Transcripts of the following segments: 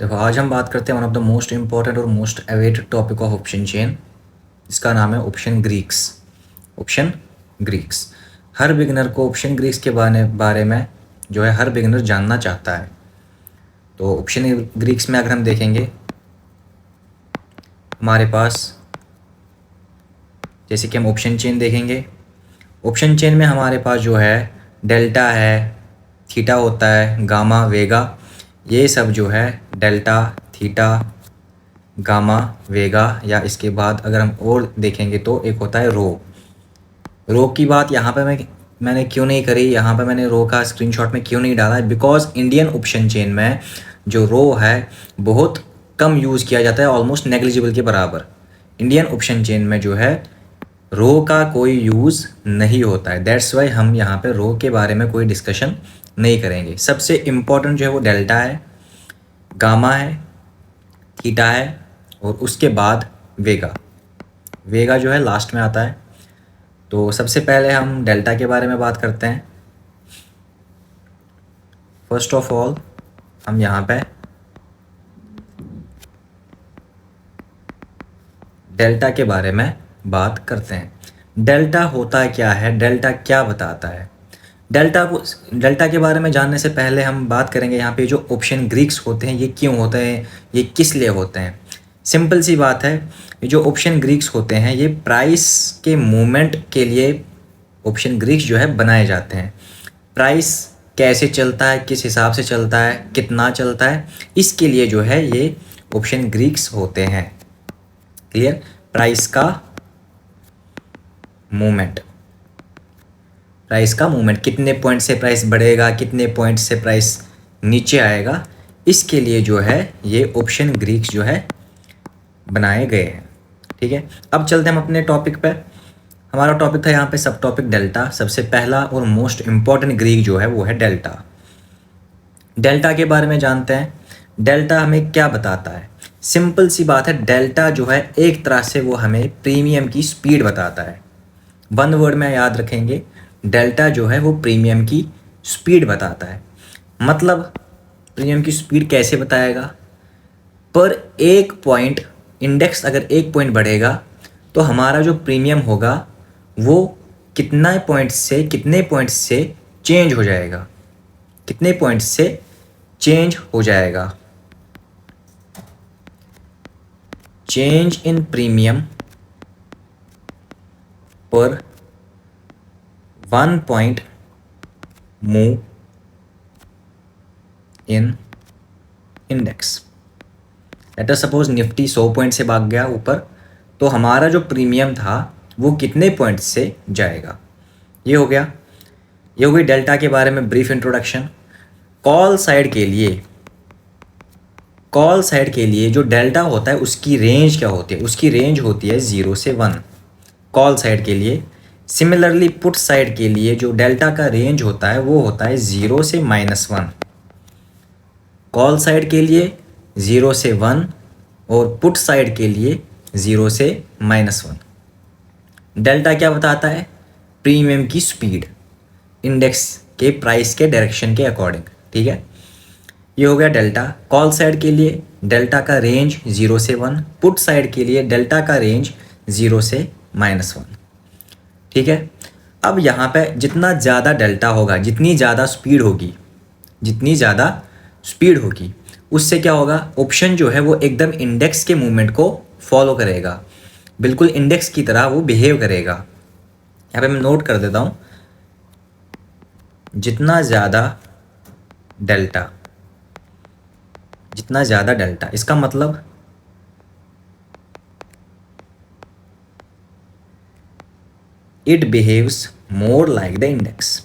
देखो, आज हम बात करते हैं one of the most important और most awaited topic of option chain. इसका नाम है ऑप्शन ग्रीक्स। ऑप्शन ग्रीक्स, हर बिगिनर को ऑप्शन ग्रीक्स के बारे में जो है हर बिगिनर जानना चाहता है। तो ऑप्शन ग्रीक्स में अगर हम देखेंगे, हमारे पास जैसे कि हम ऑप्शन चेन देखेंगे, ऑप्शन चेन में हमारे पास जो है डेल्टा है, थीटा होता है, गामा, वेगा, ये सब जो है डेल्टा, थीटा, गामा, वेगा, या इसके बाद अगर हम और देखेंगे तो एक होता है रो। रो की बात यहाँ पे मैंने क्यों नहीं करी, यहाँ पे मैंने रो का स्क्रीनशॉट में क्यों नहीं डाला है, बिकॉज इंडियन ऑप्शन चेन में जो रो है बहुत कम यूज़ किया जाता है, ऑलमोस्ट नेग्लिजिबल के बराबर। इंडियन ऑप्शन चेन में जो है रो का कोई यूज़ नहीं होता है, दैट्स वाई हम यहाँ पे रो के बारे में कोई डिस्कशन नहीं करेंगे। सबसे इम्पॉर्टेंट जो है वो डेल्टा है, गामा है, थीटा है, और उसके बाद वेगा। वेगा जो है लास्ट में आता है। तो सबसे पहले हम डेल्टा के बारे में बात करते हैं। फर्स्ट ऑफ ऑल हम यहाँ पे डेल्टा के बारे में बात करते हैं। डेल्टा होता क्या है, डेल्टा क्या बताता है। डेल्टा के बारे में जानने से पहले हम बात करेंगे यहाँ पे जो ऑप्शन ग्रीक्स होते हैं ये क्यों होते हैं, ये किस लिए होते हैं। सिंपल सी बात है, ये जो ऑप्शन ग्रीक्स होते हैं ये प्राइस के मूवमेंट के लिए ऑप्शन ग्रीक्स जो है बनाए जाते हैं। प्राइस कैसे चलता है, किस हिसाब से चलता है, कितना चलता है, इसके लिए जो है ये ऑप्शन ग्रीक्स होते हैं। क्लियर। प्राइस का मूवमेंट, कितने पॉइंट से प्राइस बढ़ेगा, कितने पॉइंट से प्राइस नीचे आएगा, इसके लिए जो है ये ऑप्शन ग्रीक्स जो है बनाए गए हैं। ठीक है, अब चलते हैं हम अपने टॉपिक पे। हमारा टॉपिक था यहाँ पे सब टॉपिक डेल्टा। सबसे पहला और मोस्ट इम्पॉर्टेंट ग्रीक जो है वो है डेल्टा। डेल्टा के बारे में जानते हैं। डेल्टा हमें क्या बताता है, सिंपल सी बात है, डेल्टा जो है एक तरह से वो हमें प्रीमियम की स्पीड बताता है। वन वर्ड में याद रखेंगे, डेल्टा जो है वो प्रीमियम की स्पीड बताता है। मतलब प्रीमियम की स्पीड कैसे बताएगा, पर एक पॉइंट इंडेक्स अगर एक पॉइंट बढ़ेगा तो हमारा जो प्रीमियम होगा वो कितना पॉइंट से कितने पॉइंट से चेंज हो जाएगा, कितने पॉइंट से चेंज हो जाएगा। चेंज इन प्रीमियम पर 1 point move in index. Let us suppose Nifty 100 point से भाग गया ऊपर, तो हमारा जो प्रीमियम था वो कितने पॉइंट से जाएगा। ये हो गया, ये हो गई डेल्टा के बारे में ब्रीफ इंट्रोडक्शन। कॉल साइड के लिए जो डेल्टा होता है उसकी रेंज क्या होती है, उसकी रेंज होती है 0 से 1 कॉल साइड के लिए। सिमिलरली पुट साइड के लिए जो डेल्टा का रेंज होता है वो होता है 0 से -1। कॉल साइड के लिए 0 से 1 और पुट साइड के लिए 0 से -1। डेल्टा क्या बताता है, प्रीमियम की स्पीड इंडेक्स के प्राइस के डायरेक्शन के अकॉर्डिंग। ठीक है, ये हो गया डेल्टा। कॉल साइड के लिए डेल्टा का रेंज 0 से 1, पुट साइड के लिए डेल्टा का रेंज 0 से -1। ठीक है, अब यहाँ पे जितना ज़्यादा डेल्टा होगा, जितनी ज़्यादा स्पीड होगी उससे क्या होगा, ऑप्शन जो है वो एकदम इंडेक्स के मूवमेंट को फॉलो करेगा, बिल्कुल इंडेक्स की तरह वो बिहेव करेगा। यहाँ पे मैं नोट कर देता हूँ, जितना ज़्यादा डेल्टा, इसका मतलब it behaves more like the index.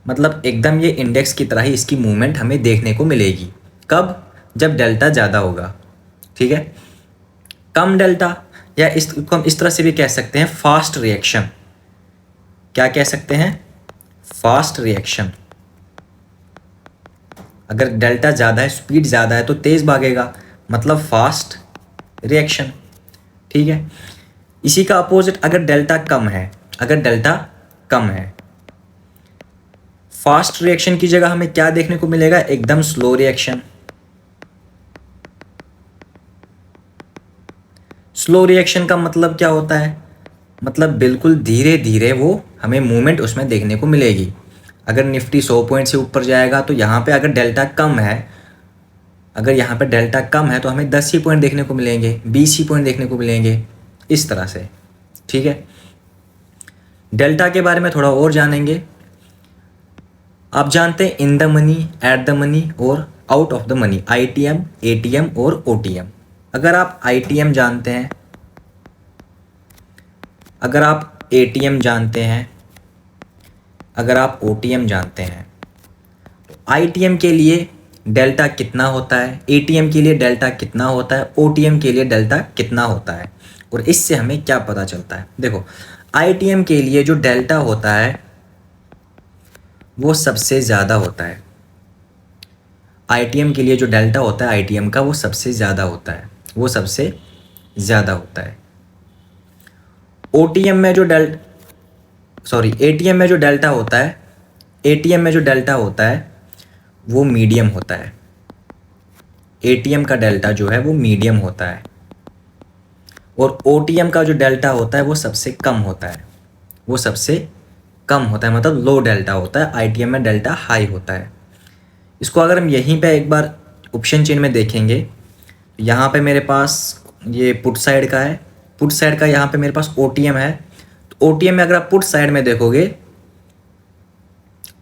मतलब एकदम ये इंडेक्स की तरह ही इसकी मूवमेंट हमें देखने को मिलेगी। कब, जब डेल्टा ज़्यादा होगा। ठीक है, कम डेल्टा, या इसको हम इस तरह से भी कह सकते हैं फास्ट रिएक्शन। क्या कह सकते हैं, फास्ट रिएक्शन। अगर डेल्टा ज़्यादा है, स्पीड ज़्यादा है तो तेज़ भागेगा, मतलब फास्ट रिएक्शन। ठीक है, इसी का अपोजिट अगर डेल्टा कम है, फास्ट रिएक्शन की जगह हमें क्या देखने को मिलेगा, एकदम स्लो रिएक्शन। स्लो रिएक्शन का मतलब क्या होता है, मतलब बिल्कुल धीरे धीरे वो हमें मूवमेंट उसमें देखने को मिलेगी। अगर निफ्टी 100 पॉइंट से ऊपर जाएगा तो यहाँ पे अगर डेल्टा कम है, अगर यहाँ पे डेल्टा कम है तो हमें 10 ही पॉइंट देखने को मिलेंगे, 20 ही पॉइंट देखने को मिलेंगे, इस तरह से। ठीक है, डेल्टा के बारे में थोड़ा और जानेंगे। आप जानते हैं in the money, at the money और out of the money, ITM, ATM और ओटीएम। अगर आप आईटीएम जानते हैं, अगर आप एटीएम जानते हैं, अगर आप ओटीएम जानते हैं, तो आईटीएम के लिए डेल्टा कितना होता है, एटीएम के लिए डेल्टा कितना होता है, ओटीएम के लिए डेल्टा कितना होता है, और इससे हमें क्या पता चलता है। देखो, आईटीएम के लिए जो डेल्टा होता है वो सबसे ज़्यादा होता है। आईटीएम के लिए जो डेल्टा होता है आईटीएम का, वो सबसे ज़्यादा होता है, वो सबसे ज़्यादा होता है। ओटीएम में जो एटीएम में जो डेल्टा होता है, एटीएम में जो डेल्टा होता है वो मीडियम होता है। एटीएम का डेल्टा जो है वो मीडियम होता है, और ओटीएम का जो डेल्टा होता है वो सबसे कम होता है, वो सबसे कम होता है, मतलब लो डेल्टा होता है। आईटीएम में डेल्टा हाई होता है। इसको अगर हम यहीं पे एक बार ऑप्शन चेन में देखेंगे, यहाँ पे मेरे पास ये पुट साइड का है, पुट साइड का यहाँ पे मेरे पास ओटीएम है। तो ओटीएम में अगर आप पुट साइड में देखोगे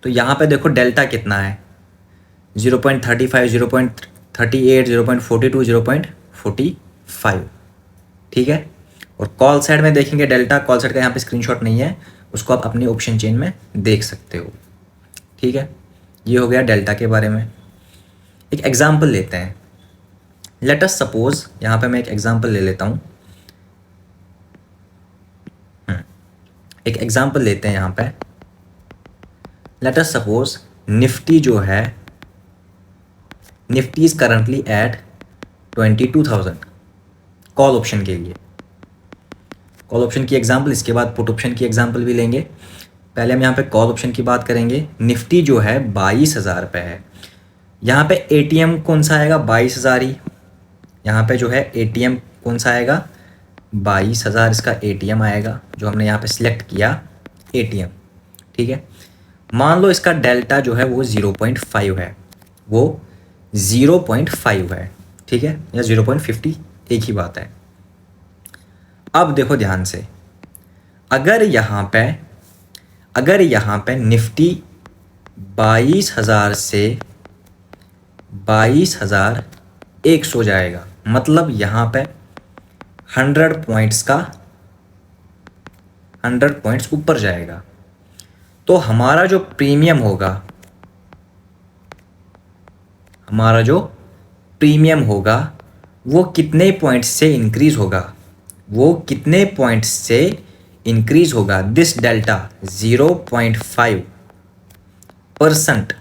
तो यहाँ पे देखो डेल्टा कितना है, 0.35, 0.38, 0.42, 0.45। ठीक है, और कॉल साइड में देखेंगे डेल्टा, कॉल साइड का यहाँ पे स्क्रीनशॉट नहीं है, उसको आप अपनी ऑप्शन चेन में देख सकते हो। ठीक है, ये हो गया डेल्टा के बारे में। एक एग्जाम्पल लेते हैं, लेट अस सपोज, यहाँ पे मैं एक एग्जाम्पल ले लेता हूँ। एक एग्जाम्पल लेते हैं यहाँ पे, लेट अस सपोज निफ्टी जो है, Nifty is currently at 22,000 call option के लिए। कॉल ऑप्शन की एग्जाम्पल, इसके बाद पुट ऑप्शन की एग्जाम्पल भी लेंगे। पहले हम यहाँ पे कॉल ऑप्शन की बात करेंगे। निफ्टी जो है 22,000 पे है। यहाँ पे एटीएम कौन सा आएगा, 22,000 ही। यहाँ पे जो है एटीएम कौन सा आएगा, 22,000 इसका एटीएम आएगा, जो हमने यहाँ पे सिलेक्ट किया एटीएम। ठीक है, मान लो इसका डेल्टा जो है वो 0.5 है, वो 0.5 है। ठीक है, या 0.50, एक ही बात है। अब देखो ध्यान से, अगर यहाँ पे निफ्टी 22,000 से 22,100 जाएगा, मतलब यहाँ पे 100 पॉइंट्स ऊपर जाएगा, तो हमारा जो प्रीमियम होगा वो कितने पॉइंट्स से इंक्रीज होगा, दिस डेल्टा 0.5%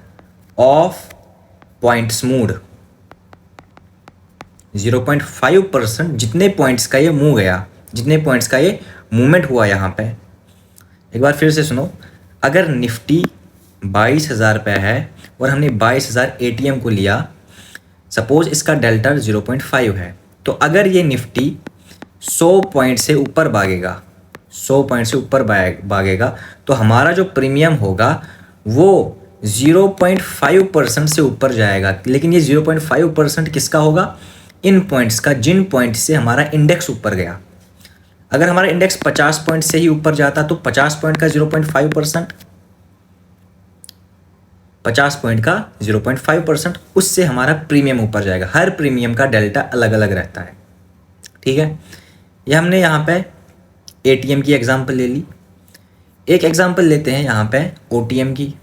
ऑफ पॉइंट स्मूड। 0.5% जितने पॉइंट्स का ये मूव गया, जितने पॉइंट्स का ये मूवमेंट हुआ। यहाँ पे एक बार फिर से सुनो, अगर निफ्टी 22,000 पे है और हमने 22,000 एटीएम को लिया, सपोज इसका डेल्टा 0.5 है, तो अगर ये निफ्टी 100 पॉइंट से ऊपर भागेगा, 100 पॉइंट से ऊपर भागेगा, तो हमारा जो प्रीमियम होगा वो 0.5% से ऊपर जाएगा। लेकिन ये 0.5% किसका होगा, इन पॉइंट्स का, जिन पॉइंट से हमारा इंडेक्स ऊपर गया। अगर हमारा इंडेक्स 50 पॉइंट से ही ऊपर जाता तो 50 पॉइंट का 0.5%, 50 पॉइंट का 0.5%, उससे हमारा प्रीमियम ऊपर जाएगा। हर प्रीमियम का डेल्टा अलग अलग रहता है। ठीक है, ये हमने यहाँ पे एटीएम की एग्जांपल ले ली। एक एग्जांपल लेते हैं यहाँ पे ओटीएम की।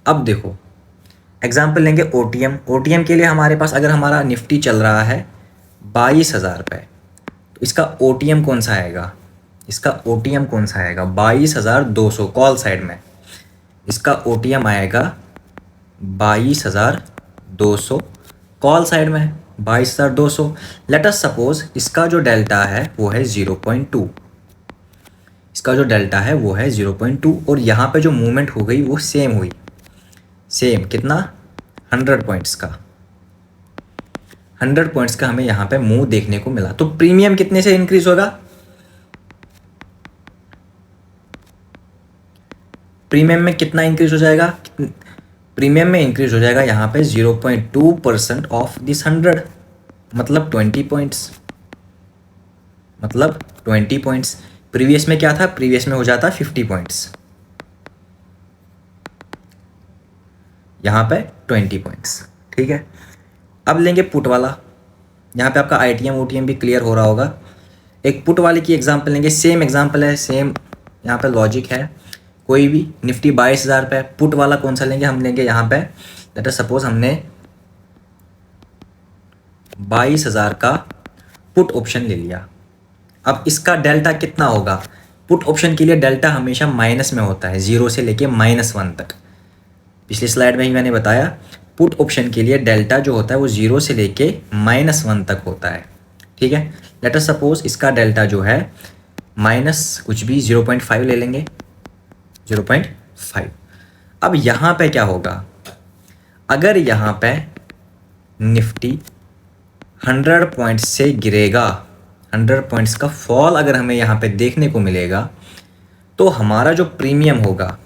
अब देखो, एग्जांपल लेंगे ओटीएम। ओटीएम के लिए हमारे पास, अगर हमारा निफ्टी चल रहा है 22,000 पे, तो इसका ओटीएम कौन सा आएगा, 22,200 कॉल साइड में। इसका ओटीएम आएगा 22,200 कॉल साइड में, 22,200। लेट अस सपोज इसका जो डेल्टा है वो है 0.2, इसका जो डेल्टा है वो है 0.2, और यहाँ पे जो मूवमेंट हो गई वो सेम हुई, सेम कितना, 100 पॉइंट्स का। 100 पॉइंट्स का हमें यहाँ पे मूव देखने को मिला। तो प्रीमियम कितने से इंक्रीज होगा? प्रीमियम में कितना इंक्रीज हो जाएगा? प्रीमियम में इंक्रीज हो जाएगा यहाँ पे 0.2% ऑफ दिस 100, मतलब 20 पॉइंट्स, मतलब 20 पॉइंट्स। प्रीवियस में क्या था? प्रीवियस में हो जाता 50 पॉइंट्स, यहाँ पे 20 पॉइंट्स। ठीक है, अब लेंगे पुट वाला। यहाँ पे आपका आईटीएम ओटीएम भी क्लियर हो रहा होगा। एक पुट वाले की एग्जांपल लेंगे, सेम एग्जांपल है, सेम यहाँ पे लॉजिक है। कोई भी निफ्टी 22,000 पे, पुट वाला कौन सा लेंगे? हम लेंगे यहाँ पे, लेट अस सपोज हमने 22,000 का पुट ऑप्शन ले लिया। अब इसका डेल्टा कितना होगा? पुट ऑप्शन के लिए डेल्टा हमेशा माइनस में होता है, 0 से लेके -1 तक। पिछली स्लाइड में ही मैंने बताया, पुट ऑप्शन के लिए डेल्टा जो होता है वो 0 से लेके -1 तक होता है। ठीक है, लेट अस सपोज इसका डेल्टा जो है माइनस कुछ भी 0.5 ले लेंगे, 0.5। अब यहाँ पे क्या होगा? अगर यहाँ पे निफ्टी 100 पॉइंट्स से गिरेगा, 100 पॉइंट्स का फॉल अगर हमें यहाँ पे देखने को मिलेगा, तो हमारा जो प्रीमियम होगा,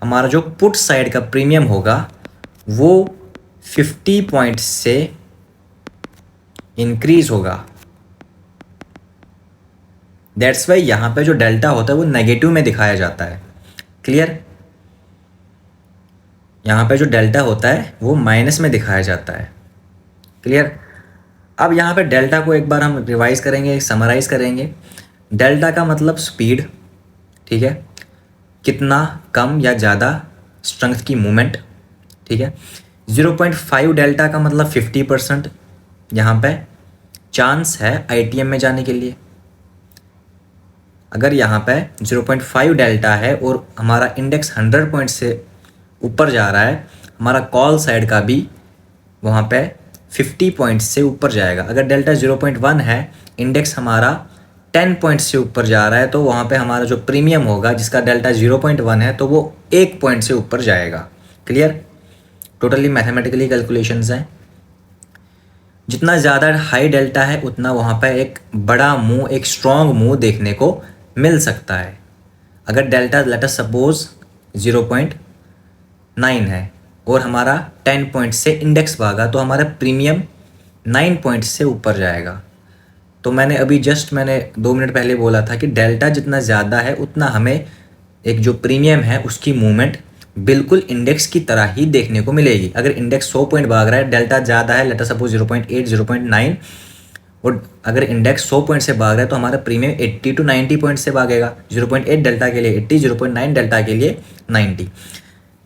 हमारा जो पुट साइड का प्रीमियम होगा वो 50 पॉइंट्स से इंक्रीज होगा। दैट्स वाई यहाँ पे जो डेल्टा होता है वो नेगेटिव में दिखाया जाता है। क्लियर? यहाँ पे जो डेल्टा होता है वो माइनस में दिखाया जाता है। क्लियर? अब यहाँ पे डेल्टा को एक बार हम रिवाइज करेंगे, समराइज करेंगे। डेल्टा का मतलब स्पीड, ठीक है, कितना कम या ज़्यादा स्ट्रेंथ की मूवमेंट। ठीक है, 0.5 डेल्टा का मतलब 50% यहाँ पे चांस है आईटीएम में जाने के लिए। अगर यहाँ पे 0.5 डेल्टा है और हमारा इंडेक्स 100 पॉइंट से ऊपर जा रहा है, हमारा कॉल साइड का भी वहाँ पे 50 पॉइंट्स से ऊपर जाएगा। अगर डेल्टा 0.1 है, इंडेक्स हमारा 10 पॉइंट्स से ऊपर जा रहा है, तो वहाँ पे हमारा जो प्रीमियम होगा जिसका डेल्टा 0.1 है, तो वो 1 पॉइंट से ऊपर जाएगा। क्लियर? टोटली मैथमेटिकली कैलकुलेशंस हैं। जितना ज़्यादा हाई डेल्टा है उतना वहाँ पे एक बड़ा मूव, एक स्ट्रॉन्ग मूव देखने को मिल सकता है। अगर डेल्टा लेट अस सपोज 0.9 है और हमारा 10 पॉइंट से इंडेक्स भागा, तो हमारा प्रीमियम 9 पॉइंट से ऊपर जाएगा। तो मैंने अभी जस्ट 2 मिनट पहले बोला था कि डेल्टा जितना ज़्यादा है उतना हमें एक जो प्रीमियम है उसकी मूवमेंट बिल्कुल इंडेक्स की तरह ही देखने को मिलेगी। अगर इंडेक्स 100 पॉइंट भाग रहा है, डेल्टा ज़्यादा है, लेट अस सपोज 0.8, 0.9, और अगर इंडेक्स 100 पॉइंट से भाग रहा है तो हमारा प्रीमियम 80 to 90 पॉइंट से भागेगा। 0.8 डेल्टा के लिए 80, 0.9 डेल्टा के लिए 90।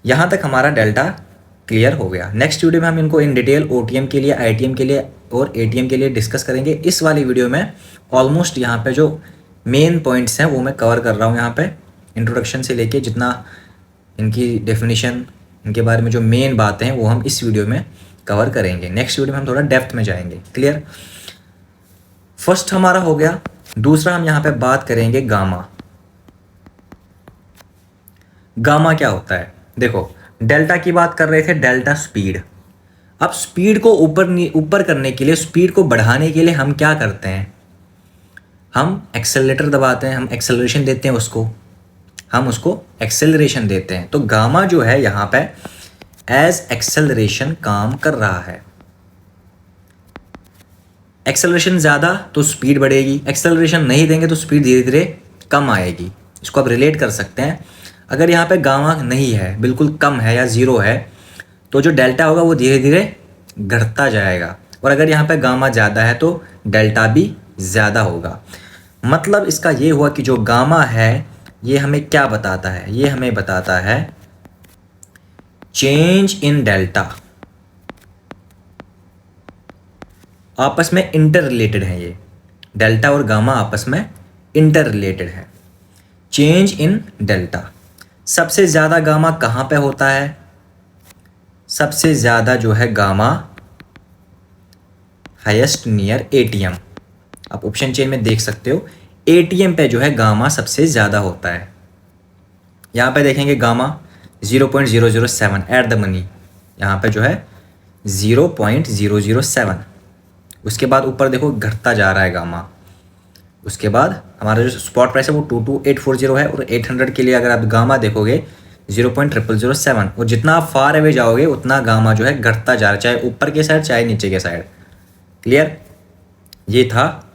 यहाँ तक हमारा डेल्टा क्लियर हो गया। नेक्स्ट वीडियो में हम इनको इन डिटेल ओटीएम के लिए, आईटीएम के लिए और एटीएम के लिए डिस्कस करेंगे। इस वाली वीडियो में ऑलमोस्ट यहाँ पे जो मेन पॉइंट्स हैं वो मैं कवर कर रहा हूँ। यहाँ पे इंट्रोडक्शन से लेके जितना इनकी डेफिनेशन, इनके बारे में जो मेन बातें हैं वो हम इस वीडियो में कवर करेंगे। नेक्स्ट वीडियो में हम थोड़ा डेप्थ में जाएंगे। क्लियर? फर्स्ट हमारा हो गया। दूसरा हम यहाँ पे बात करेंगे गामा। गामा क्या होता है? देखो, डेल्टा की बात कर रहे थे, डेल्टा स्पीड। अब स्पीड को ऊपर करने के लिए, स्पीड को बढ़ाने के लिए हम क्या करते हैं? हम एक्सेलरेटर दबाते हैं, हम एक्सेलरेशन देते हैं उसको, हम उसको एक्सेलरेशन देते हैं। तो गामा जो है यहाँ पे एज एक्सेलरेशन काम कर रहा है। एक्सेलरेशन ज़्यादा तो स्पीड बढ़ेगी, एक्सेलरेशन नहीं देंगे तो स्पीड धीरे धीरे कम आएगी। इसको आप रिलेट कर सकते हैं। अगर यहाँ पे गामा नहीं है, बिल्कुल कम है या ज़ीरो है, तो जो डेल्टा होगा वो धीरे धीरे घटता जाएगा। और अगर यहाँ पे गामा ज़्यादा है तो डेल्टा भी ज़्यादा होगा। मतलब इसका ये हुआ कि जो गामा है ये हमें क्या बताता है? ये हमें बताता है चेंज इन डेल्टा। आपस में इंटर रिलेटेड है। ये डेल्टा और गामा आपस में इंटर रिलेटेड है। Change in delta. सबसे ज़्यादा गामा कहाँ पे होता है? सबसे ज़्यादा जो है गामा हाईएस्ट नियर एटीएम। आप ऑप्शन चेन में देख सकते हो, एटीएम पे जो है गामा सबसे ज़्यादा होता है। यहाँ पे देखेंगे गामा 0.007 एट द मनी, यहाँ पे जो है 0.007। उसके बाद ऊपर देखो घटता जा रहा है गामा। उसके बाद हमारा जो स्पॉट प्राइस है वो 22840 है, और 800 के लिए अगर आप गामा देखोगे 0.0007, और जितना आप फार अवे जाओगे उतना गामा जो है घटता जा रहा है, चाहे ऊपर के साइड चाहे नीचे के साइड। क्लियर? ये था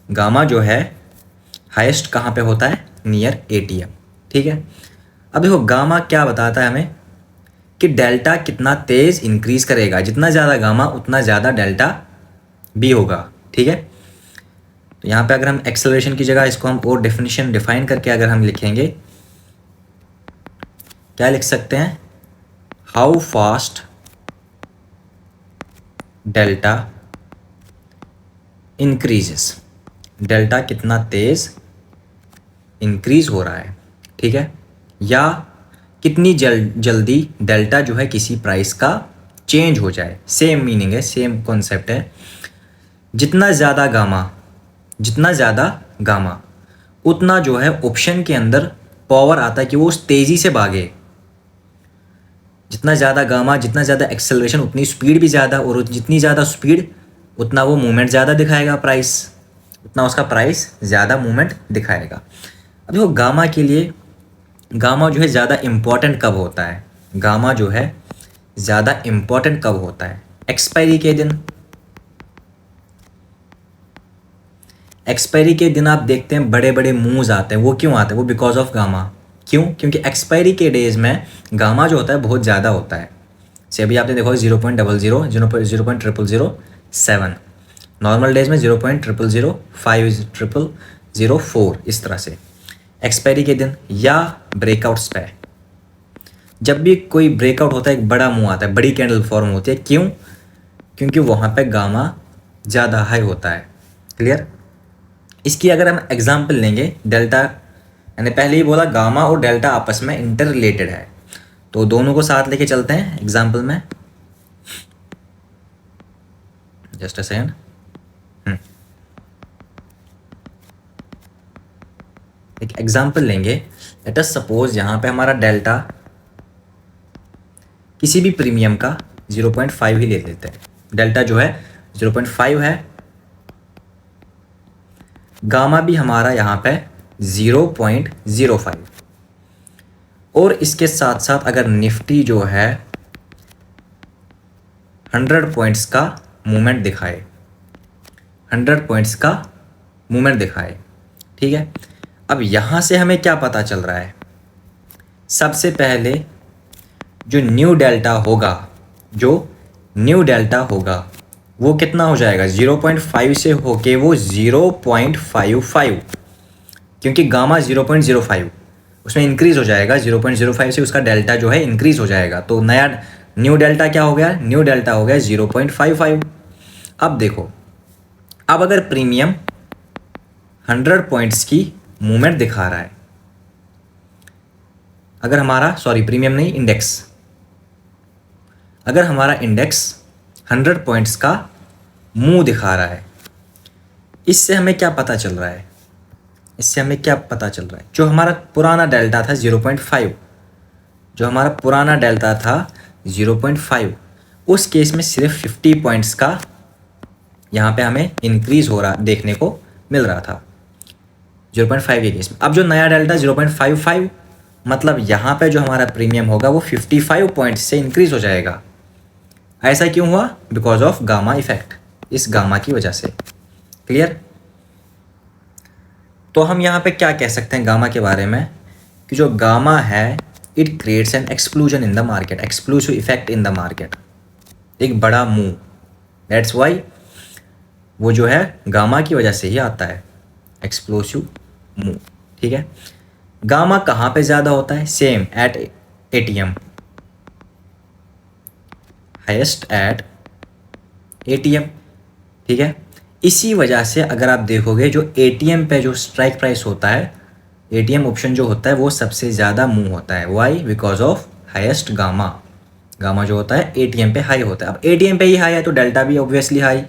गामा जो है हाईएस्ट कहाँ पे होता है, नियर एटीएम। ठीक है, अब देखो गामा क्या बताता है हमें कि डेल्टा कितना तेज़ इंक्रीज करेगा, जितना ज़्यादा गामा उतना ज़्यादा डेल्टा भी होगा। ठीक है, तो यहाँ पे अगर हम एक्सेलरेशन की जगह इसको हम और डेफिनेशन डिफाइन करके अगर हम लिखेंगे, क्या लिख सकते हैं, how fast delta increases, delta कितना तेज़ इंक्रीज हो रहा है। ठीक है, या कितनी जल्दी डेल्टा जो है किसी प्राइस का चेंज हो जाए। सेम मीनिंग है, सेम कॉन्सेप्ट है। जितना ज़्यादा गामा उतना जो है ऑप्शन के अंदर पावर आता है कि वो उस तेज़ी से भागे। जितना ज़्यादा गामा, जितना ज़्यादा एक्सेलरेशन, उतनी स्पीड भी ज़्यादा, और जितनी ज़्यादा स्पीड उतना वो मूवमेंट ज़्यादा दिखाएगा, प्राइस उतना उसका प्राइस ज़्यादा मूवमेंट दिखाएगा। अब देखो गामा के लिए, गामा जो है ज़्यादा इम्पॉर्टेंट कब होता है, गामा जो है ज़्यादा इम्पॉर्टेंट कब होता है, एक्सपायरी के दिन। एक्सपायरी के दिन आप देखते हैं बड़े बड़े मूव्स आते हैं, वो क्यों आते हैं, वो बिकॉज ऑफ गामा। क्यों? क्योंकि एक्सपायरी के डेज में गामा जो होता है बहुत ज़्यादा होता है। से अभी आपने देखो 0.00, 0.0007, नॉर्मल डेज में 0.0005, 0004, इस तरह से। एक्सपायरी के दिन या ब्रेकआउट्स पे, जब भी कोई ब्रेकआउट होता है एक बड़ा मूव आता है, बड़ी कैंडल फॉर्म होती है। क्यों? क्योंकि वहाँ पे गामा ज़्यादा हाई होता है। क्लियर? इसकी अगर हम एग्जाम्पल लेंगे, डेल्टा, मैंने पहले ही बोला गामा और डेल्टा आपस में इंटर रिलेटेड है, तो दोनों को साथ लेके चलते हैं एग्जाम्पल में। Just a second. एक एग्जाम्पल लेंगे, लेट अस सपोज यहाँ पे हमारा डेल्टा किसी भी प्रीमियम का 0.5 ही ले लेते हैं। डेल्टा जो है 0.5 है, गामा भी हमारा यहाँ पे 0.05, और इसके साथ साथ अगर निफ्टी जो है 100 पॉइंट्स का मूवमेंट दिखाए, 100 पॉइंट्स का मूवमेंट दिखाए। ठीक है, अब यहाँ से हमें क्या पता चल रहा है, सबसे पहले जो न्यू डेल्टा होगा वो कितना हो जाएगा, 0.5 से होके वो 0.55, क्योंकि गामा 0.05 उसमें इंक्रीज हो जाएगा, 0.05 से उसका डेल्टा जो है इंक्रीज हो जाएगा, तो नया न्यू डेल्टा क्या हो गया, न्यू डेल्टा हो गया 0.55। अब देखो, अब अगर प्रीमियम 100 पॉइंट्स की मूवमेंट दिखा रहा है, अगर हमारा, प्रीमियम नहीं, इंडेक्स, अगर हमारा इंडेक्स 100 पॉइंट्स का मूव दिखा रहा है, इससे हमें क्या पता चल रहा है, इससे हमें क्या पता चल रहा है, जो हमारा पुराना डेल्टा था 0.5, जो हमारा पुराना डेल्टा था 0.5, उस केस में सिर्फ 50 पॉइंट्स का यहाँ पे हमें इंक्रीज हो रहा देखने को मिल रहा था 0.5 के केस में। अब जो नया डेल्टा 0.55, मतलब यहाँ पे जो हमारा प्रीमियम होगा वो 55 पॉइंट्स से इंक्रीज हो जाएगा। ऐसा क्यों हुआ? बिकॉज ऑफ गामा इफेक्ट, इस गामा की वजह से। क्लियर? तो हम यहाँ पे क्या कह सकते हैं गामा के बारे में, कि जो गामा है it creates an explosion in the market, explosive effect in the market, एक बड़ा मूव। दैट्स वाई वो जो है गामा की वजह से ही आता है, एक्सप्लोसिव मूव। ठीक है, गामा कहाँ पे ज़्यादा होता है? Same at ATM, highest at ATM. ठीक है, इसी वजह से अगर आप देखोगे जो एटीएम पे जो स्ट्राइक प्राइस होता है, एटीएम ऑप्शन जो होता है वो सबसे ज़्यादा मूव होता है। Why? Because of highest gamma. Gamma जो होता है एटीएम पे हाई होता है। अब एटीएम पे ही हाई है तो डेल्टा भी ऑब्वियसली हाई,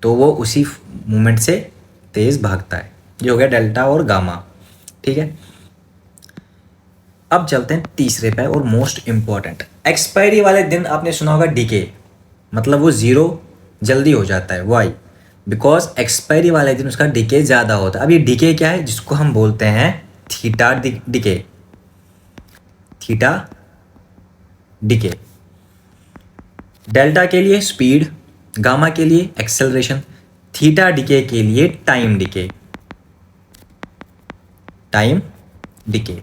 तो वो उसी मूवमेंट से तेज़ भागता है। ये हो गया डेल्टा और गामा। ठीक है, अब चलते हैं तीसरे पे और मोस्ट इम्पॉर्टेंट। एक्सपायरी वाले दिन आपने सुना होगा डीके, मतलब वो ज़ीरो जल्दी हो जाता है। वाई? बिकॉज एक्सपायरी वाले दिन उसका डीके ज़्यादा होता है। अब ये डीके क्या है, जिसको हम बोलते हैं theta DK, theta DK. Delta के लिए स्पीड, गामा के लिए एक्सेलरेशन, थीटा डीके के लिए टाइम डीके, टाइम डीके।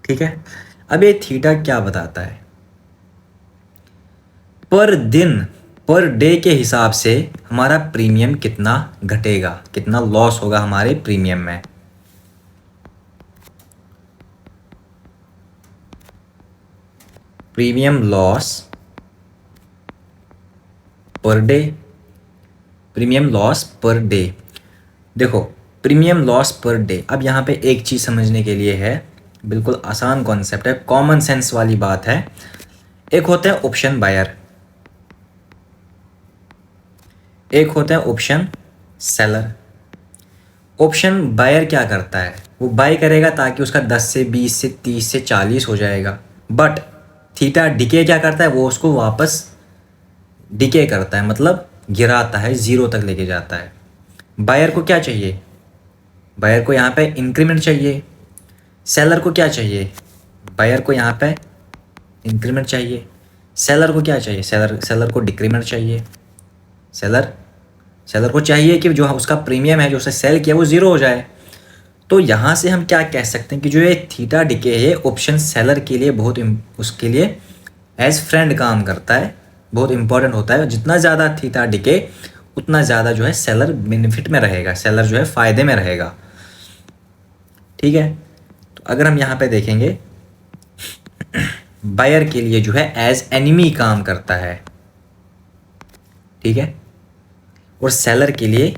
ठीक है। अब ये थीटा क्या बताता है, पर दिन पर डे के हिसाब से हमारा प्रीमियम कितना घटेगा, कितना लॉस होगा हमारे प्रीमियम में। Premium loss per day, premium loss per day. देखो प्रीमियम लॉस पर डे, अब यहाँ पे एक चीज़ समझने के लिए है, बिल्कुल आसान कॉन्सेप्ट है, कॉमन सेंस वाली बात है। एक होता है ऑप्शन बायर, एक होता है ऑप्शन सेलर। ऑप्शन बायर क्या करता है, वो बाय करेगा ताकि उसका 10 से 20 से 30 से 40 हो जाएगा। बट थीटा डीके क्या करता है, वो उसको वापस डीके करता है, मतलब गिराता है, ज़ीरो तक लेके जाता है। बायर को क्या चाहिए, बायर को यहाँ पे इंक्रीमेंट चाहिए। सेलर को क्या चाहिए, बायर को यहाँ पे इंक्रीमेंट चाहिए। सेलर को क्या चाहिए, सेलर को डिक्रीमेंट चाहिए। सेलर को चाहिए कि जो उसका प्रीमियम है, जो उसने सेल किया, वो ज़ीरो हो जाए। तो यहाँ से हम क्या कह सकते हैं कि जो ये थीटा डीके है ऑप्शन सेलर के लिए बहुत उसके लिए एज फ्रेंड काम करता है, बहुत इंपॉर्टेंट होता है। जितना ज़्यादा थीटा डीके उतना ज़्यादा जो है सेलर बेनिफिट में रहेगा, सेलर जो है फ़ायदे में रहेगा। ठीक है। तो अगर हम यहाँ पे देखेंगे, बायर के लिए जो है एज एनिमी काम करता है, ठीक है, और सेलर के लिए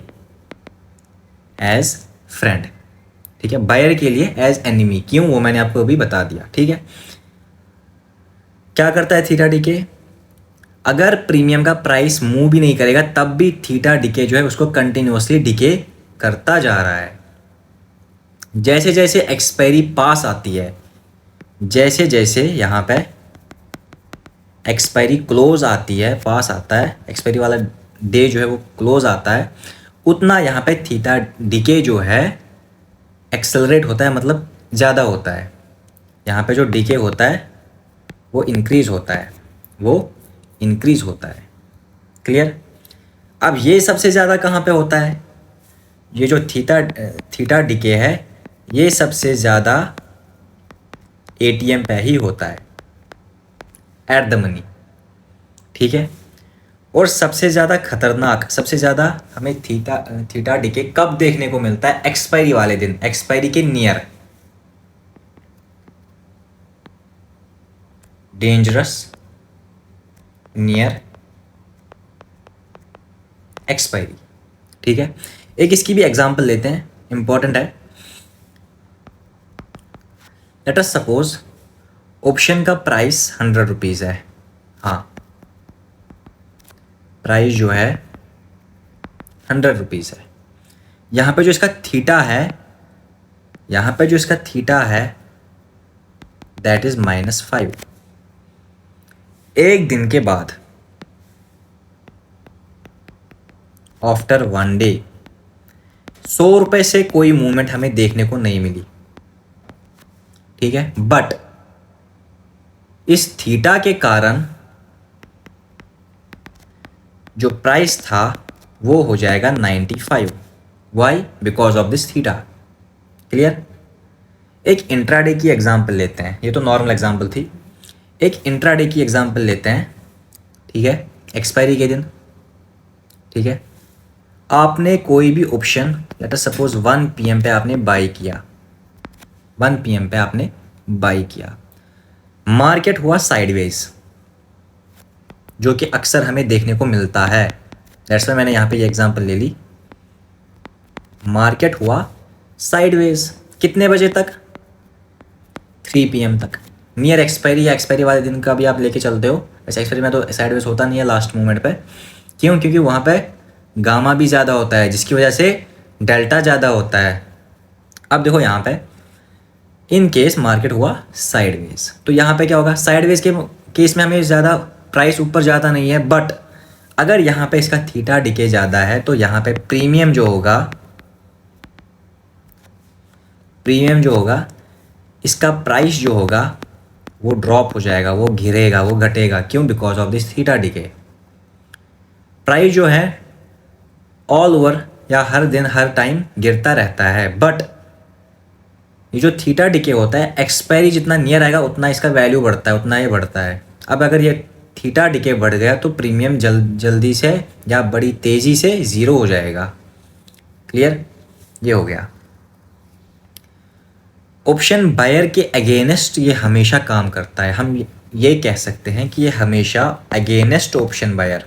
एज फ्रेंड। ठीक है। बायर के लिए एज एनिमी, क्यों, वो मैंने आपको अभी बता दिया। ठीक है। क्या करता है थीटा डीके, अगर प्रीमियम का प्राइस मूव भी नहीं करेगा तब भी थीटा डीके जो है उसको कंटिन्यूअसली डीके करता जा रहा है। जैसे जैसे एक्सपायरी पास आती है, जैसे जैसे यहाँ पे एक्सपायरी क्लोज आती है, पास आता है, एक्सपायरी वाला डे जो है वो क्लोज आता है, उतना यहाँ पे थीटा डीके जो है एक्सेलरेट होता है, मतलब ज़्यादा होता है। यहाँ पे जो डीके होता है वो इंक्रीज़ होता है, वो इंक्रीज़ होता है। क्लियर? अब ये सबसे ज़्यादा कहाँ पे होता है, ये जो थीटा डीके है ये सबसे ज़्यादा एटीएम पे ही होता है, एट द मनी। ठीक है। और सबसे ज़्यादा खतरनाक, सबसे ज़्यादा हमें थीटा डीके कब देखने को मिलता है, एक्सपायरी वाले दिन, एक्सपायरी के नियर, डेंजरस नियर एक्सपायरी। ठीक है। एक इसकी भी एग्जांपल लेते हैं, इंपॉर्टेंट है। लेट अस सपोज ऑप्शन का प्राइस 100 रुपीज़ है। हाँ, प्राइस जो है 100 रुपीज़ है। यहाँ पे जो इसका थीटा है, यहाँ पे जो इसका थीटा है दैट इज -5। एक दिन के बाद, आफ्टर 1 डे, 100 रुपये से कोई मूवमेंट हमें देखने को नहीं मिली। ठीक है। बट इस थीटा के कारण जो प्राइस था वो हो जाएगा 95। Why? Because of this theta. Clear? एक इंट्राडे की एग्जांपल लेते हैं, ये तो नॉर्मल एग्जांपल थी। एक इंट्राडे की एग्जांपल लेते हैं। ठीक है। एक्सपायरी के दिन, ठीक है, आपने कोई भी option let us suppose 1 PM पे आपने बाई किया, 1 PM पे आपने बाई किया, मार्केट हुआ साइडवेज, जो कि अक्सर हमें देखने को मिलता है। दैट्स वाई मैंने यहाँ पे ये एग्जांपल ले ली। मार्केट हुआ साइडवेज कितने बजे तक, 3 PM तक, नियर एक्सपायरी या एक्सपायरी वाले दिन का भी आप लेके चलते हो। वैसे एक्सपायरी में तो साइडवेज होता नहीं है लास्ट मोमेंट पे, क्यों, क्योंकि वहाँ पे गामा भी ज़्यादा होता है, जिसकी वजह से डेल्टा ज़्यादा होता है। अब देखो यहाँ पे इन केस मार्केट हुआ साइडवेज। तो यहाँ पे क्या होगा, साइडवेज के केस में हमें ज़्यादा प्राइस ऊपर जाता नहीं है, बट अगर यहाँ पे इसका थीटा डिके ज़्यादा है तो यहाँ पे प्रीमियम जो होगा, इसका प्राइस जो होगा वो ड्रॉप हो जाएगा, वो गिरेगा, वो घटेगा। क्यों? Because of this theta decay. Price जो है ऑल ओवर या हर दिन हर टाइम गिरता रहता है, बट ये जो थीटा डिके होता है, एक्सपायरी जितना नियर आएगा उतना इसका वैल्यू बढ़ता है, उतना ये बढ़ता है। अब अगर ये थीटा डिके बढ़ गया तो प्रीमियम जल्दी से या बड़ी तेज़ी से ज़ीरो हो जाएगा। क्लियर? ये हो गया। ऑप्शन बायर के अगेंस्ट ये हमेशा काम करता है। हम ये कह सकते हैं कि ये हमेशा against option buyer,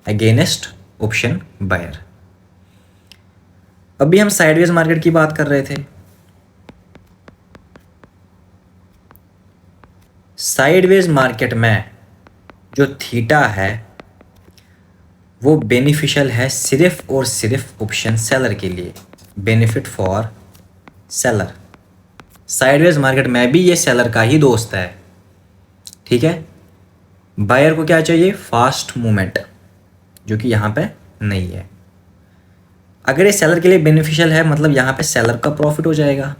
against option buyer. अभी हम साइडवेज मार्केट की बात कर रहे थे। साइडवेज मार्केट में जो थीटा है वो बेनिफिशियल है सिर्फ और सिर्फ ऑप्शन सेलर के लिए, benefit for seller. Sideways market में भी ये सेलर का ही दोस्त है, ठीक है। बायर को क्या चाहिए? फास्ट मूवमेंट, जो कि यहाँ पे नहीं है। अगर ये सेलर के लिए बेनिफिशियल है मतलब यहाँ पे सेलर का प्रॉफिट हो जाएगा,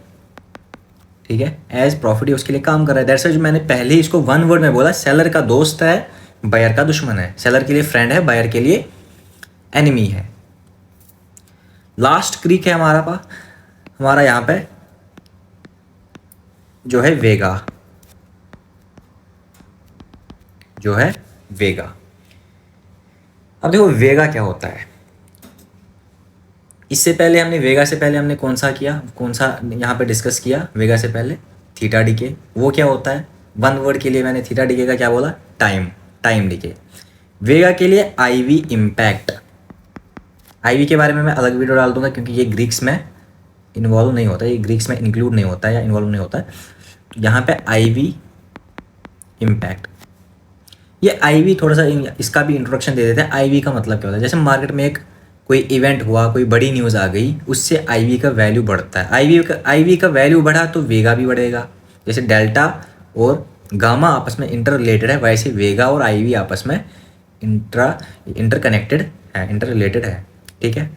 ठीक है। एज प्रॉफिट ही उसके लिए काम कर रहा है। दैट्स व्हाई जो मैंने पहले ही इसको वन वर्ड में बोला, सेलर का दोस्त है, बायर का दुश्मन है। सेलर के लिए फ्रेंड है, बायर के लिए एनिमी है। लास्ट क्रीक है हमारा यहाँ पे जो है वेगा, अब देखो वेगा क्या होता है। वेगा से पहले हमने कौन सा यहाँ पे डिस्कस किया? वेगा से पहले थीटा डिके। वो क्या होता है? वन वर्ड के लिए मैंने थीटा डिके का क्या बोला? Time decay. वेगा के लिए आईवी इम्पैक्ट। आईवी के बारे में मैं अलग वीडियो डाल दूंगा क्योंकि ये ग्रीक्स में इन्वॉल्व नहीं होता, ये ग्रीक्स में इंक्लूड नहीं होता या इन्वॉल्व नहीं होता। तो यहाँ पे आईवी इम्पैक्ट, ये आईवी थोड़ा सा इसका भी इंट्रोडक्शन दे देते हैं। आईवी का मतलब क्या होता है? जैसे मार्केट में एक कोई इवेंट हुआ, कोई बड़ी न्यूज़ आ गई, उससे आईवी का वैल्यू बढ़ता है। आईवी का वैल्यू बढ़ा तो वेगा भी बढ़ेगा। जैसे डेल्टा और गामा आपस में इंटर रिलेटेड है, वैसे वेगा और आईवी आपस में इंटर रिलेटेड है, ठीक है।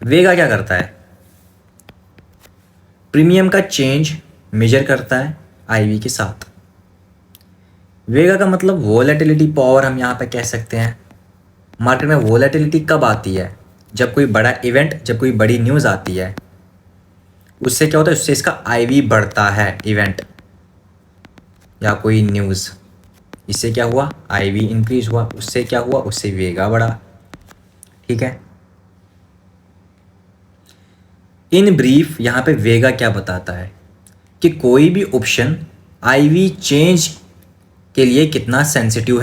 वेगा क्या करता है? प्रीमियम का चेंज मेजर करता है आईवी के साथ। वेगा का मतलब वोलेटिलिटी पावर हम यहाँ पे कह सकते हैं। मार्केट में वोलेटिलिटी कब आती है? जब कोई बड़ा इवेंट, जब कोई बड़ी न्यूज़ आती है, उससे क्या होता है? उससे इसका आईवी बढ़ता है। इवेंट या कोई न्यूज़, इससे क्या हुआ? आईवी इंक्रीज हुआ। उससे क्या हुआ? उससे वेगा बढ़ा, ठीक है। इन ब्रीफ यहाँ पे वेगा क्या बताता है कि कोई भी ऑप्शन आईवी चेंज के लिए कितना सेंसिटिव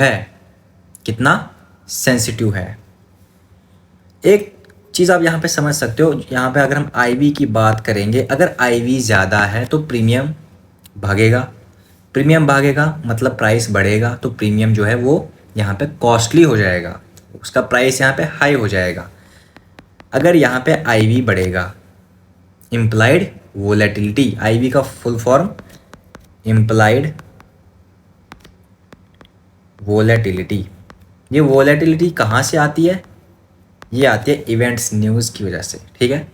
है। एक चीज़ आप यहाँ पे समझ सकते हो, यहाँ पे अगर हम आईवी की बात करेंगे, अगर आईवी ज़्यादा है तो प्रीमियम भागेगा मतलब प्राइस बढ़ेगा, तो प्रीमियम जो है वो यहाँ पे कॉस्टली हो जाएगा, उसका प्राइस यहाँ पे हाई हो जाएगा। अगर यहाँ पे आईवी बढ़ेगा, इम्प्लाइड वोलेटिलिटी, आईवी का फुल फॉर्म इम्प्लाइड वोलेटिलिटी। ये वोलेटिलिटी कहाँ से आती है? ये आती है इवेंट्स, न्यूज़ की वजह से, ठीक है।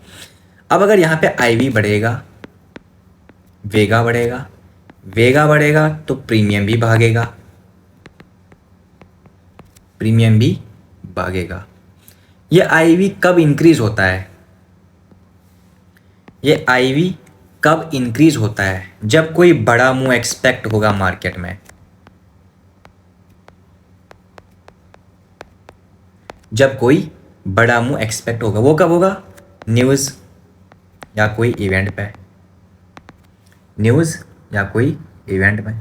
अब अगर यहाँ पे आईवी बढ़ेगा, वेगा बढ़ेगा तो प्रीमियम भी भागेगा। ये आईवी कब इंक्रीज होता है? ये आईवी कब इंक्रीज होता है? जब कोई बड़ा मूव एक्सपेक्ट होगा मार्केट में। जब कोई बड़ा मूव एक्सपेक्ट होगा, वो कब होगा? न्यूज़ या कोई इवेंट में।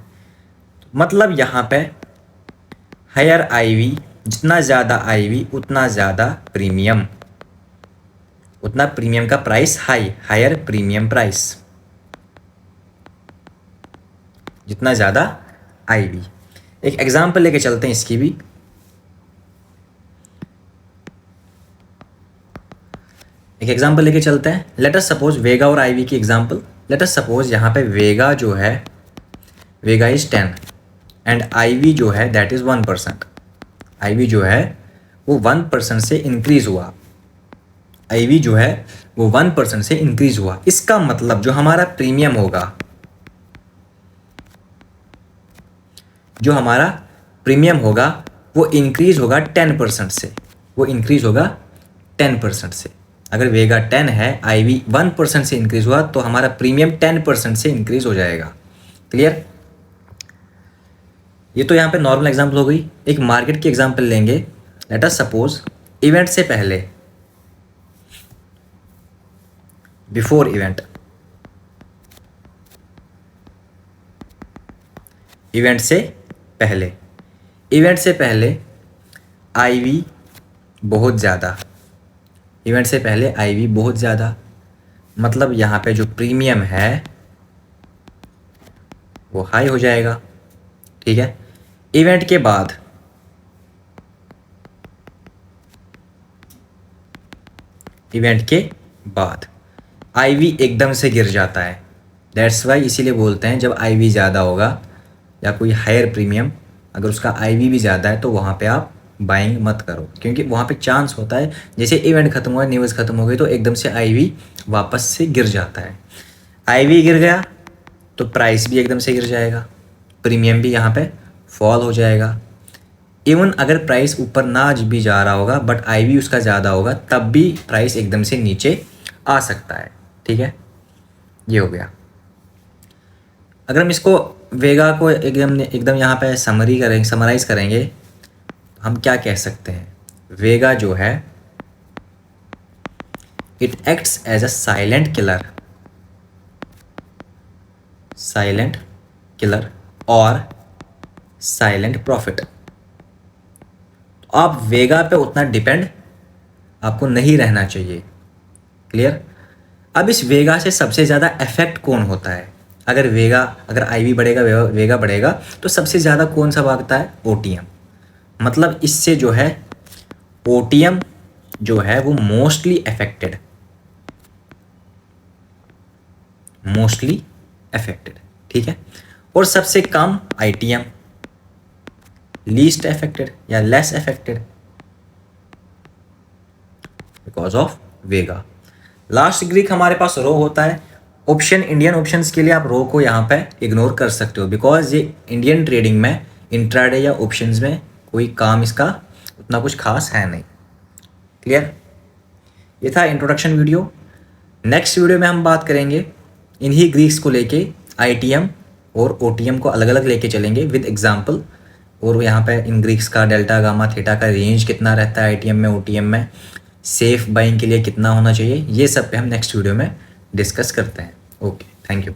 मतलब यहाँ पे हायर आईवी, जितना ज़्यादा आईवी उतना ज़्यादा प्रीमियम, उतना प्रीमियम का प्राइस हायर प्रीमियम प्राइस, जितना ज़्यादा आईवी। एक एग्जाम्पल लेके चलते हैं इसकी भी। एक एग्जांपल लेके चलते हैं। लेट अस सपोज वेगा और आईवी की एग्जांपल। लेट अस सपोज यहाँ पे वेगा जो है, वेगा इज 10 एंड आईवी जो है दैट इज़ 1%। आईवी जो है वो 1% से इंक्रीज़ हुआ। आईवी जो है वो 1% से इंक्रीज़ हुआ। इसका मतलब जो हमारा प्रीमियम होगा, जो हमारा प्रीमियम होगा वो इंक्रीज़ होगा 10% से। वो इंक्रीज़ होगा 10% से। अगर वेगा 10 है, आईवी 1% से इंक्रीज़ हुआ तो हमारा प्रीमियम 10% से इंक्रीज़ हो जाएगा। क्लियर? ये तो यहाँ पे नॉर्मल एग्जांपल हो गई। एक मार्केट की एग्जांपल लेंगे। लेट अस सपोज इवेंट से पहले, बिफोर इवेंट, इवेंट से पहले, इवेंट से पहले आईवी बहुत ज़्यादा, इवेंट से पहले आईवी बहुत ज़्यादा, मतलब यहाँ पे जो प्रीमियम है वो हाई हो जाएगा। ठीक है? इवेंट के बाद इवेंट के बाद आईवी एकदम से गिर जाता है। दैट्स वाई इसीलिए बोलते हैं जब आईवी ज़्यादा होगा या कोई हायर प्रीमियम, अगर उसका आईवी भी ज़्यादा है तो वहाँ पे आप बाइंग मत करो, क्योंकि वहाँ पे चांस होता है जैसे इवेंट ख़त्म हुआ, न्यूज़ ख़त्म हो गई तो एकदम से आईवी वापस से गिर जाता है। आईवी गिर गया तो प्राइस भी एकदम से गिर जाएगा, प्रीमियम भी यहाँ पे फॉल हो जाएगा। इवन अगर प्राइस ऊपर ना भी जा रहा होगा बट आईवी उसका ज़्यादा होगा तब भी प्राइस एकदम से नीचे आ सकता है। ठीक है? ये हो गया। अगर हम इसको वेगा को एकदम यहाँ पे समराइज़ करेंगे तो हम क्या कह सकते हैं? वेगा जो है it acts as a silent killer, silent killer और साइलेंट प्रॉफिट। आप वेगा पे उतना डिपेंड आपको नहीं रहना चाहिए। क्लियर? अब इस वेगा से सबसे ज़्यादा इफेक्ट कौन होता है? अगर आईवी बढ़ेगा, वेगा बढ़ेगा तो सबसे ज़्यादा कौन सा भागता है? ओटीएम। मतलब इससे जो है ओटीएम जो है वो मोस्टली अफेक्टेड, मोस्टली अफेक्टेड। ठीक है? और सबसे कम आईटीएम, लीस्ट अफेक्टेड या less affected because of Vega. Last Greek हमारे पास रो होता है। ऑप्शन, इंडियन ऑप्शंस के लिए आप रो को यहाँ पे इग्नोर कर सकते हो बिकॉज ये इंडियन ट्रेडिंग में इंट्राडे या ऑप्शंस में कोई काम इसका उतना कुछ खास है नहीं। क्लियर? ये था इंट्रोडक्शन वीडियो। नेक्स्ट वीडियो में हम बात करेंगे इन्हीं ग्रीक्स को लेके, आईटीएम और ओटीएम को अलग अलग लेके चलेंगे विद एग्जांपल। और यहाँ पे इन ग्रीक्स का डेल्टा, गामा, थीटा का रेंज कितना रहता है आईटीएम में, ओटीएम में, सेफ बाइंग के लिए कितना होना चाहिए, ये सब पे हम नेक्स्ट वीडियो में डिस्कस करते हैं। Okay, thank you.